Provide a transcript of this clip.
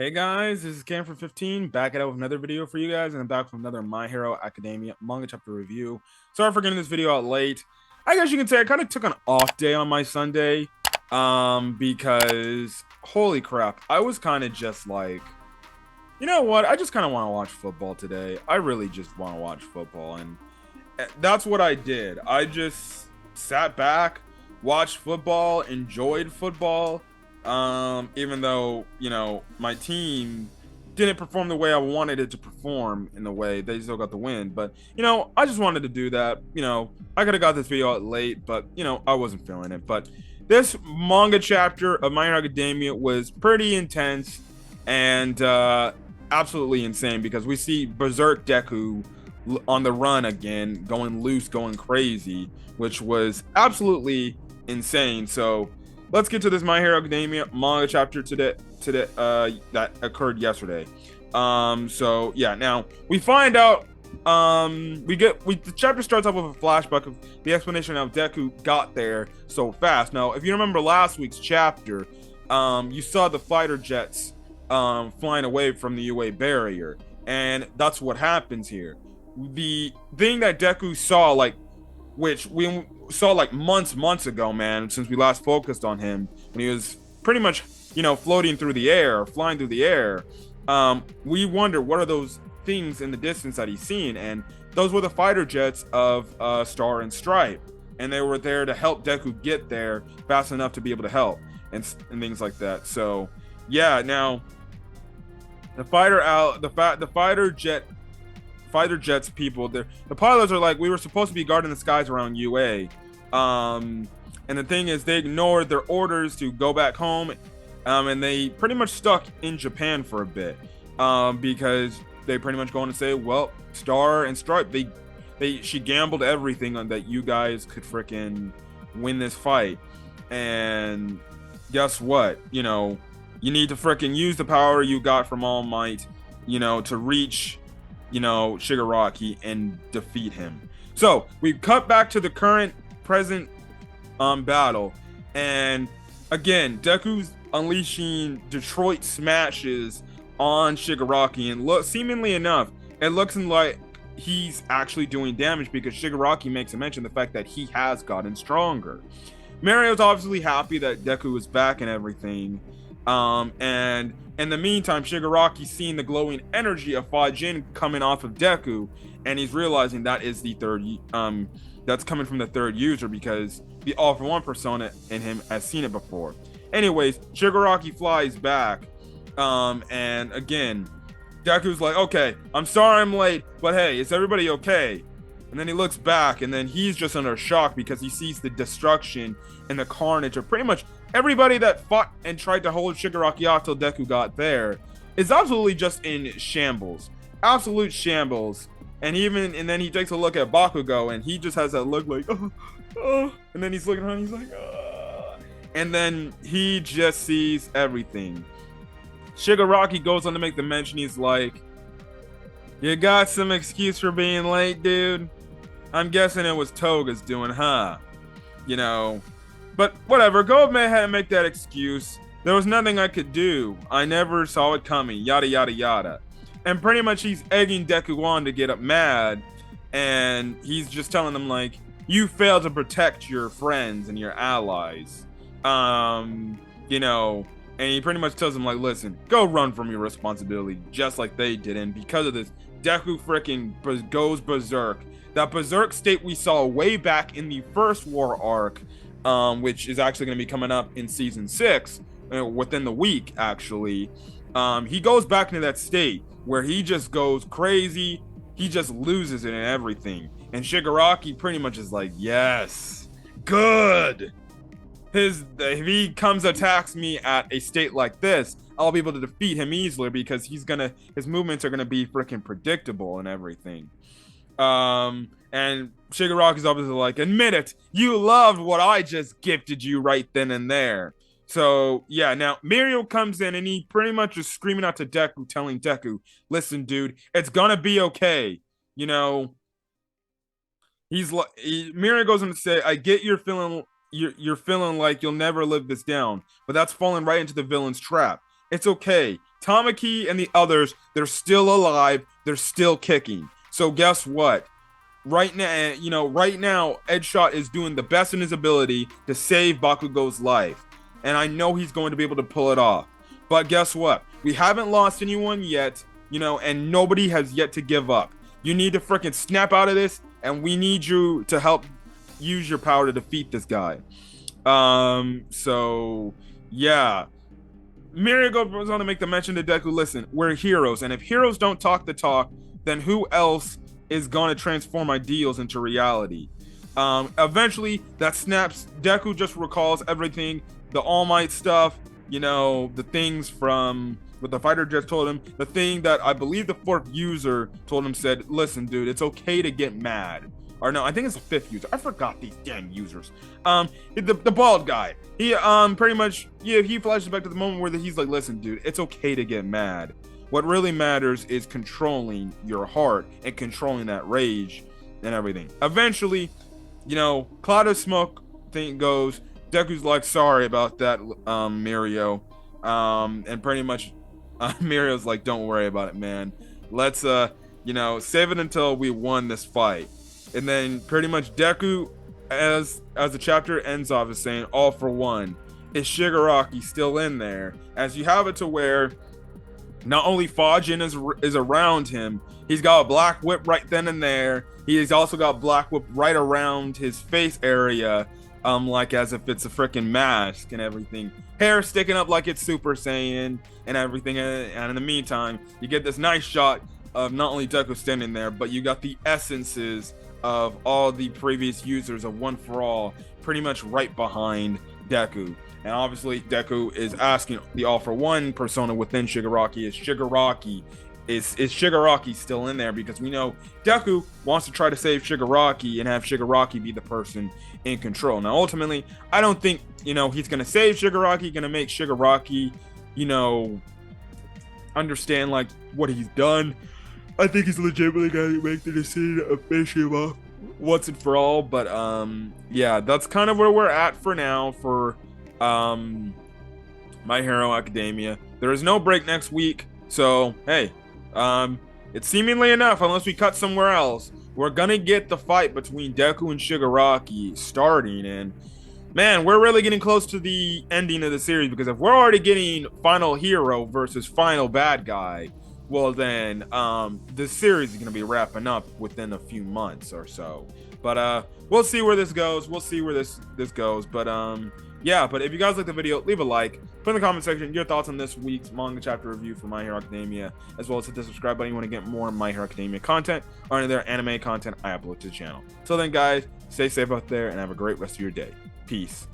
Hey guys, this is Cam from 15 back at it with another video for you guys, and I'm back with another My Hero Academia manga chapter review. Sorry for getting this video out late. I guess you can say I kind of took an off day on my Sunday, because holy crap, I was kind of just like, you know what? I just kind of want to watch football today. I really just want to watch football, and that's what I did. I just sat back, watched football, enjoyed football. Even though, my team didn't perform the way I wanted it to perform in the way they still got the win. But, I just wanted to do that. I could have got this video out late, but, I wasn't feeling it. But this manga chapter of My Hero Academia was pretty intense and absolutely insane because we see Berserk Deku on the run again, going loose, going crazy, which was absolutely insane. So let's get to this My Hero Academia manga chapter today that occurred yesterday. So yeah, now we find out the chapter starts off with a flashback of the explanation of how Deku got there so fast. Now, if you remember last week's chapter, you saw the fighter jets flying away from the UA barrier, and that's what happens here. The thing that Deku saw, which we saw months ago, man, since we last focused on him, when he was pretty much, floating through the air, flying through the air. We wonder what are those things in the distance that he's seen, and those were the fighter jets of Star and Stripe, and they were there to help Deku get there fast enough to be able to help and things like that. So yeah, now the fighter jets people, the pilots are like, we were supposed to be guarding the skies around UA, and the thing is, they ignored their orders to go back home, and they pretty much stuck in Japan for a bit, because they pretty much going to say, well, Star and Stripe, she gambled everything on that you guys could freaking win this fight, and guess what, you need to freaking use the power you got from All Might, to reach, Shigiraki and defeat him. So we cut back to the present battle, and again, Deku's unleashing Detroit smashes on Shigiraki, and seemingly enough, it looks like he's actually doing damage because Shigiraki makes a mention of the fact that he has gotten stronger. Mario's obviously happy that Deku is back and everything. And in the meantime, Shigaraki's seeing the glowing energy of Fajin coming off of Deku, and he's realizing that is the third, that's coming from the third user, because the All For One persona in him has seen it before. Anyways, Shigaraki flies back, and again, Deku's like, okay, I'm sorry I'm late, but hey, is everybody okay? And then he looks back, and then he's just under shock because he sees the destruction and the carnage of pretty much everybody that fought and tried to hold Shigaraki off till Deku got there is absolutely just in shambles. Absolute shambles. And then he takes a look at Bakugo, and he just has that look like, and then he's looking around, he's like, and then he just sees everything. Shigaraki goes on to make the mention, he's like, you got some excuse for being late, dude? I'm guessing it was Toga's doing, huh? But whatever, go ahead and make that excuse. There was nothing I could do. I never saw it coming, yada yada yada. And pretty much he's egging Deku on to get up mad, and he's just telling them like, you failed to protect your friends and your allies. And he pretty much tells him like, listen, go run from your responsibility, just like they did. And because of this, Deku freaking goes berserk. That berserk state we saw way back in the first war arc, which is actually going to be coming up in season 6, within the week actually. He goes back into that state where he just goes crazy. He just loses it and everything. And Shigaraki pretty much is like, yes, good. If he comes attacks me at a state like this, I'll be able to defeat him easily because his movements are gonna be freaking predictable and everything. And Shigaraki's obviously like, admit it, you loved what I just gifted you right then and there. So yeah, now Mirio comes in and he pretty much is screaming out to Deku, telling Deku, listen, dude, it's gonna be okay. He's like, Mirio goes on to say, I get you're feeling like you'll never live this down, but that's falling right into the villain's trap. It's okay. Tamaki and the others, they're still alive. They're still kicking. So guess what? Right now, right now, Edgeshot is doing the best in his ability to save Bakugo's life. And I know he's going to be able to pull it off. But guess what? We haven't lost anyone yet, and nobody has yet to give up. You need to freaking snap out of this, and we need you to help use your power to defeat this guy. So, yeah. Mirio goes on to make the mention to Deku, listen, we're heroes, and if heroes don't talk the talk, then who else is going to transform ideals into reality? Eventually, that snaps. Deku just recalls everything, the All Might stuff, the things from what the fighter just told him, the thing that I believe the fourth user told him, said, listen, dude, it's okay to get mad. Or no, I think it's the fifth user. I forgot these damn users. The bald guy. He pretty much, he flashes back to the moment where he's like, listen, dude, it's okay to get mad. What really matters is controlling your heart and controlling that rage and everything. Eventually, cloud of smoke thing goes. Deku's like, sorry about that, Mirio. And pretty much, Mirio's like, don't worry about it, man. Let's, save it until we won this fight. And then pretty much Deku, as the chapter ends off, is saying, all for one. Is Shigiraki still in there? As you have it to where not only Fajin is around him, he's got a black whip right then and there. He's also got black whip right around his face area, like as if it's a freaking mask and everything. Hair sticking up like it's Super Saiyan and everything. And in the meantime, you get this nice shot of not only Deku standing there, but you got the essences of all the previous users of One for All pretty much right behind Deku. And obviously Deku is asking the All for One persona within Shigiraki, is Shigiraki still in there? Because we know Deku wants to try to save Shigiraki and have Shigiraki be the person in control. Now ultimately, I don't think he's gonna save Shigiraki, gonna make Shigiraki understand like what he's done. I think he's legitimately going to make the decision of finishing him off once and for all. But yeah, that's kind of where we're at for now for My Hero Academia. There is no break next week, so hey, it's seemingly enough. Unless we cut somewhere else, we're gonna get the fight between Deku and Shigiraki starting, and man, we're really getting close to the ending of the series, because if we're already getting final hero versus final bad guy, well then this series is going to be wrapping up within a few months or so. But we'll see where this goes. But yeah, but if you guys like the video, leave a like, put in the comment section your thoughts on this week's manga chapter review for My Hero Academia, as well as hit the subscribe button if you want to get more My Hero Academia content or any other anime content I upload to the channel. Till then guys, stay safe out there and have a great rest of your day. Peace.